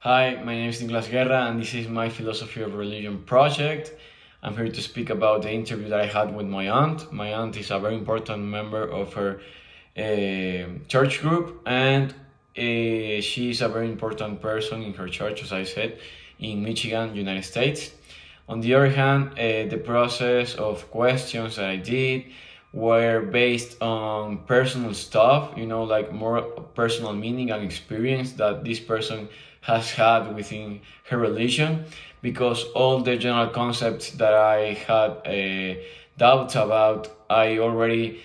Hi, my name is Nicolas Guerra, and this is my Philosophy of Religion project. I'm here to speak about the interview that I had with my aunt. My aunt is a very important member of her church group, and she is a very important person in her church, as I said, in Michigan, United States. On the other hand, the process of questions that I did were based on personal stuff, like more personal meaning and experience that this person has had within her religion, because all the general concepts that I had doubts about, I already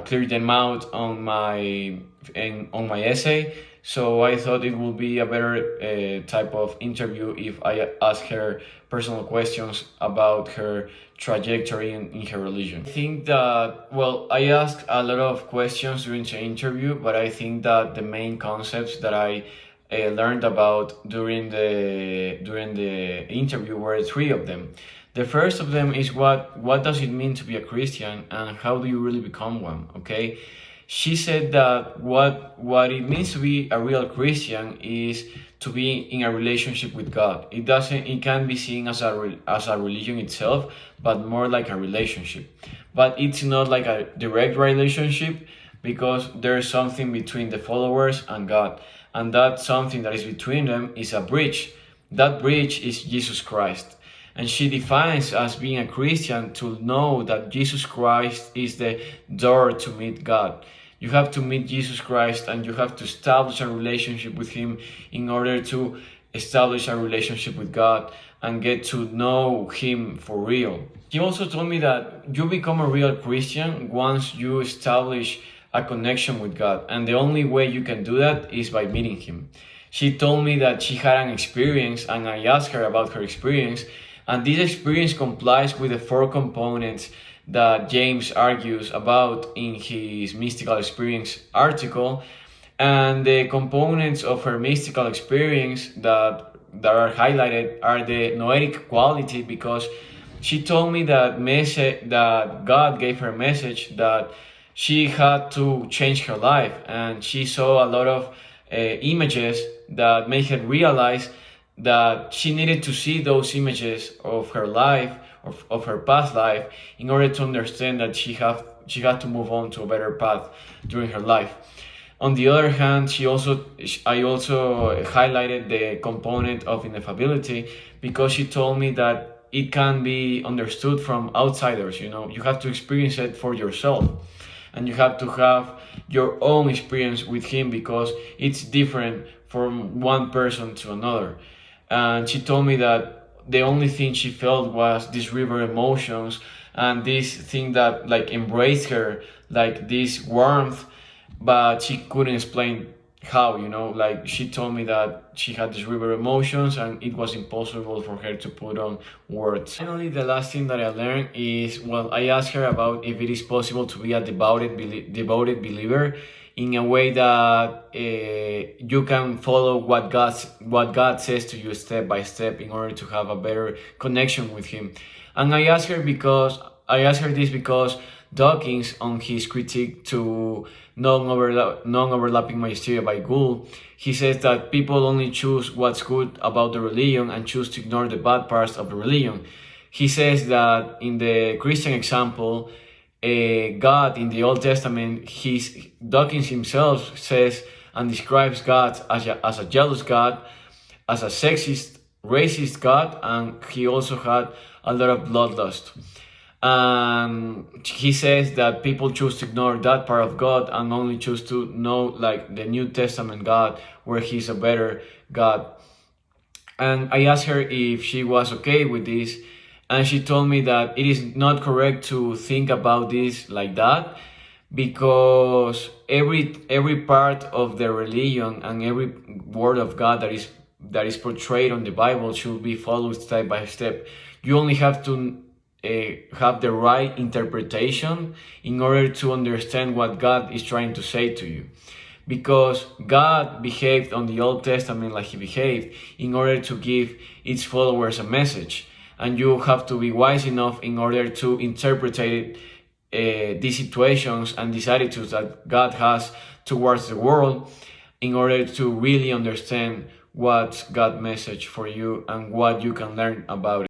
cleared them out on my essay. So I thought it would be a better type of interview if I ask her personal questions about her trajectory in her religion. I think that, well, I asked a lot of questions during the interview, but I think that the main concepts that I learned about during the interview were three of them. The first of them is what does it mean to be a Christian and how do you really become one? Okay, she said that what it means to be a real Christian is to be in a relationship with God. It can be seen as a religion itself, but more like a relationship. But it's not like a direct relationship, because there's something between the followers and God, and that something that is between them is a bridge. That bridge is Jesus Christ. And she defines as being a Christian to know that Jesus Christ is the door to meet God. You have to meet Jesus Christ and you have to establish a relationship with Him in order to establish a relationship with God and get to know Him for real. He also told me that you become a real Christian once you establish a connection with God, and the only way you can do that is by meeting Him. She told me that she had an experience, and I asked her about her experience, and this experience complies with the four components that James argues about in his mystical experience article. And the components of her mystical experience that are highlighted are the noetic quality, because she told me that God gave her a message that she had to change her life, and she saw a lot of images that made her realize that she needed to see those images of her life, of her past life, in order to understand that she had to move on to a better path during her life. On the other hand, I also highlighted the component of ineffability, because she told me that it can be understood from outsiders. You have to experience it for yourself, and you have to have your own experience with Him, because it's different from one person to another. And she told me that the only thing she felt was these river emotions and this thing that like embraced her, like this warmth, but she couldn't explain how. Like, she told me that she had these river emotions and it was impossible for her to put on words. Finally, the last thing that I learned is, well, I asked her about if it is possible to be a devoted believer in a way that you can follow what God says to you step by step in order to have a better connection with Him. And I asked her this because Dawkins, on his critique to non-overlapping magisterium by Gould, he says that people only choose what's good about the religion and choose to ignore the bad parts of the religion. He says that in the Christian example, God in the Old Testament, Dawkins himself says and describes God as a jealous God, as a sexist, racist God, and he also had a lot of bloodlust. He says that people choose to ignore that part of God and only choose to know like the New Testament God, where He's a better God. And I asked her if she was okay with this, and she told me that it is not correct to think about this like that, because every part of the religion and every word of God that is portrayed on the Bible should be followed step by step. You only have to have the right interpretation in order to understand what God is trying to say to you. Because God behaved on the Old Testament like He behaved in order to give its followers a message. And you have to be wise enough in order to interpret these situations and these attitudes that God has towards the world, in order to really understand what's God's message for you and what you can learn about it.